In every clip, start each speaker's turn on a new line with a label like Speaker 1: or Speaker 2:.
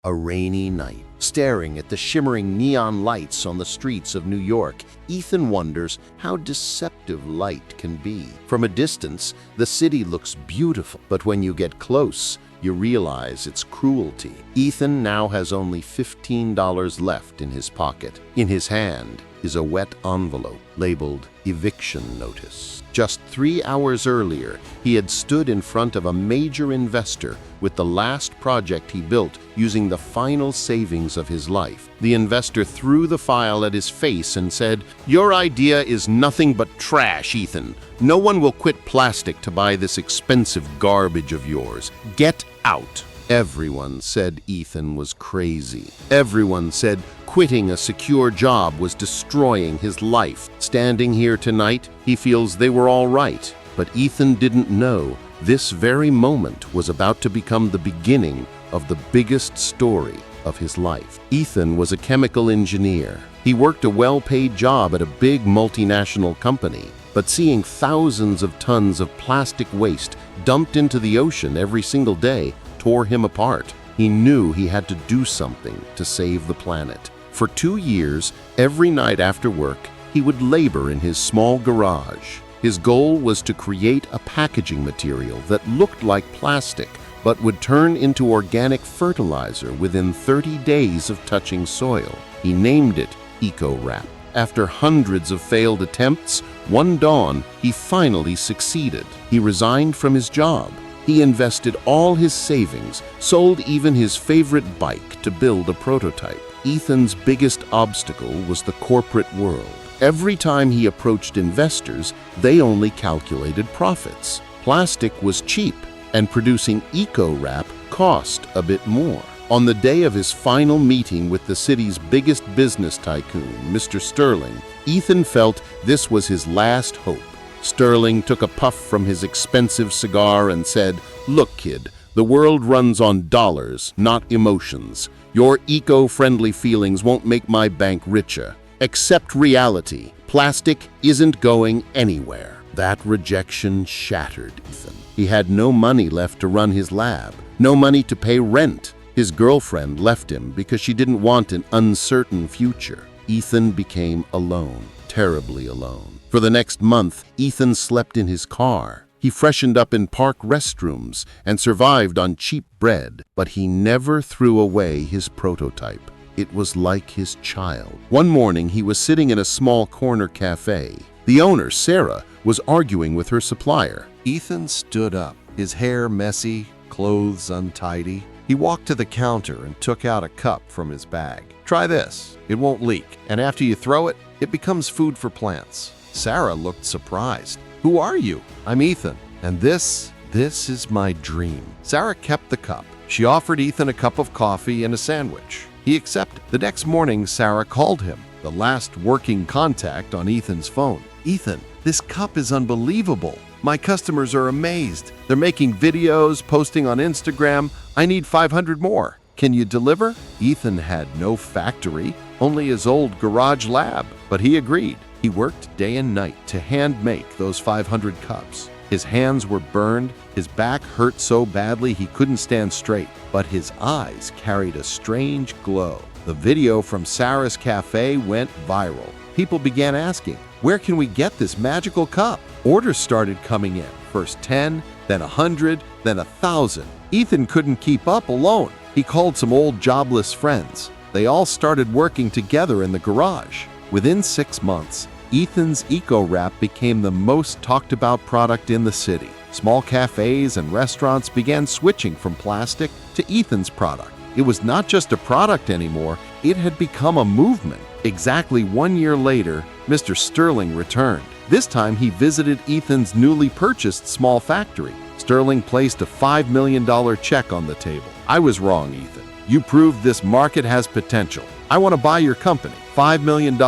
Speaker 1: A rainy night, staring at the shimmering neon lights on the streets of New York, Ethan wonders how deceptive light can be. From a distance, the city looks beautiful, but when you get close, you realize its cruelty. Ethan now has only $15 left in his pocket. In his hand is a wet envelope labeled eviction notice. Just 3 hours earlier, he had stood in front of a major investor with the last project he built using the final savings of his life. The investor threw the file at his face and said, "Your idea is nothing but trash, Ethan. No one will quit plastic to buy this expensive garbage of yours. Get out." Everyone said Ethan was crazy. Everyone said quitting a secure job was destroying his life. Standing here tonight, he feels they were all right. But Ethan didn't know this very moment was about to become the beginning of the biggest story of his life. Ethan was a chemical engineer. He worked a well-paid job at a big multinational company. But seeing thousands of tons of plastic waste dumped into the ocean every single day tore him apart. He knew he had to do something to save the planet. For 2 years, every night after work, he would labor in his small garage. His goal was to create a packaging material that looked like plastic, but would turn into organic fertilizer within 30 days of touching soil. He named it Eco-Wrap. After hundreds of failed attempts, one dawn, he finally succeeded. He resigned from his job. He invested all his savings, sold even his favorite bike to build a prototype. Ethan's biggest obstacle was the corporate world. Every time he approached investors, they only calculated profits. Plastic was cheap, and producing Eco-Wrap cost a bit more. On the day of his final meeting with the city's biggest business tycoon, Mr. Sterling, Ethan felt this was his last hope. Sterling took a puff from his expensive cigar and said, "Look, kid, the world runs on dollars, not emotions. Your eco-friendly feelings won't make my bank richer. Accept reality. Plastic isn't going anywhere." That rejection shattered Ethan. He had no money left to run his lab, no money to pay rent. His girlfriend left him because she didn't want an uncertain future. Ethan became alone, terribly alone. For the next month, Ethan slept in his car. He freshened up in park restrooms and survived on cheap bread, but he never threw away his prototype. It was like his child. One morning, he was sitting in a small corner cafe. The owner, Sarah, was arguing with her supplier.
Speaker 2: Ethan stood up, his hair messy, clothes untidy. He walked to the counter and took out a cup from his bag. "Try this. It won't leak, and after you throw it, it becomes food for plants." Sarah looked surprised. "Who are you?" "I'm Ethan, and this is my dream." Sarah kept the cup. She offered Ethan a cup of coffee and a sandwich. He accepted. The next morning, Sarah called him, the last working contact on Ethan's phone. "Ethan, this cup is unbelievable. My customers are amazed. They're making videos, posting on Instagram. I need 500 more. Can you deliver?" Ethan had no factory, only his old garage lab, but he agreed. He worked day and night to hand make those 500 cups. His hands were burned, his back hurt so badly he couldn't stand straight, but his eyes carried a strange glow. The video from Sarah's cafe went viral. People began asking, "Where can we get this magical cup?" Orders started coming in, first 10, then 100, then 1,000. Ethan couldn't keep up alone. He called some old jobless friends. They all started working together in the garage. Within 6 months, Ethan's Eco-Wrap became the most talked about product in the city. Small cafes and restaurants began switching from plastic to Ethan's product. It was not just a product anymore, it had become a movement. Exactly 1 year later, Mr. Sterling returned. This time he visited Ethan's newly purchased small factory. Sterling placed a $5 million check on the table. "I was wrong, Ethan. You proved this market has potential. I want to buy your company. $5 million.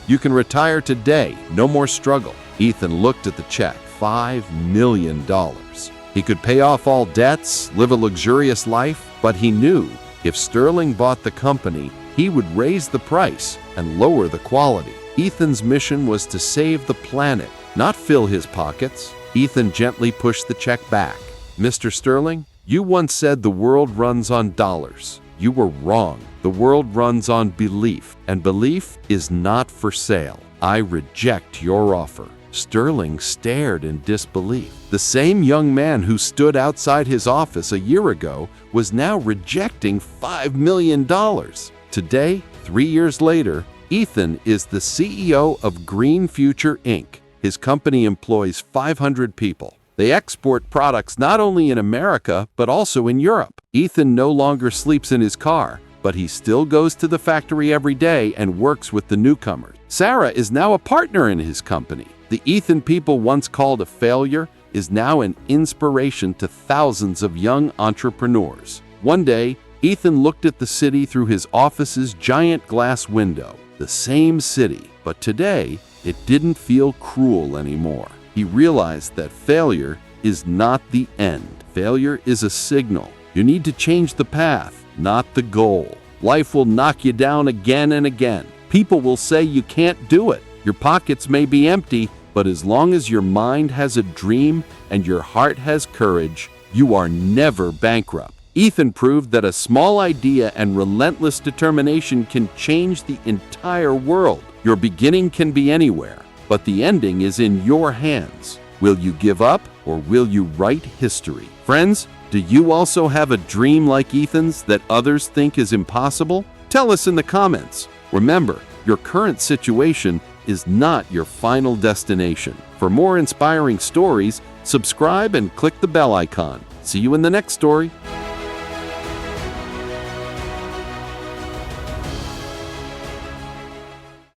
Speaker 2: You can retire today. No more struggle." Ethan looked at the check. $5 million. He could pay off all debts, live a luxurious life, but he knew if Sterling bought the company, he would raise the price and lower the quality. Ethan's mission was to save the planet, not fill his pockets. Ethan gently pushed the check back. "Mr. Sterling, you once said the world runs on dollars. "You were wrong. The world runs on belief, and belief is not for sale. I reject your offer." Sterling stared in disbelief. The same young man who stood outside his office a year ago was now rejecting $5 million. Today, 3 years later, Ethan is the CEO of Green Future Inc. His company employs 500 people. They export products not only in America, but also in Europe. Ethan no longer sleeps in his car, but he still goes to the factory every day and works with the newcomers. Sarah is now a partner in his company. The Ethan people once called a failure is now an inspiration to thousands of young entrepreneurs. One day, Ethan looked at the city through his office's giant glass window. The same city, but today, it didn't feel cruel anymore. He realized that failure is not the end. Failure is a signal. You need to change the path, not the goal. Life will knock you down again and again. People will say you can't do it. Your pockets may be empty, but as long as your mind has a dream and your heart has courage, you are never bankrupt. Ethan proved that a small idea and relentless determination can change the entire world. Your beginning can be anywhere, but the ending is in your hands. Will you give up or will you write history? Friends, do you also have a dream like Ethan's that others think is impossible? Tell us in the comments. Remember, your current situation is not your final destination. For more inspiring stories, subscribe and click the bell icon. See you in the next story.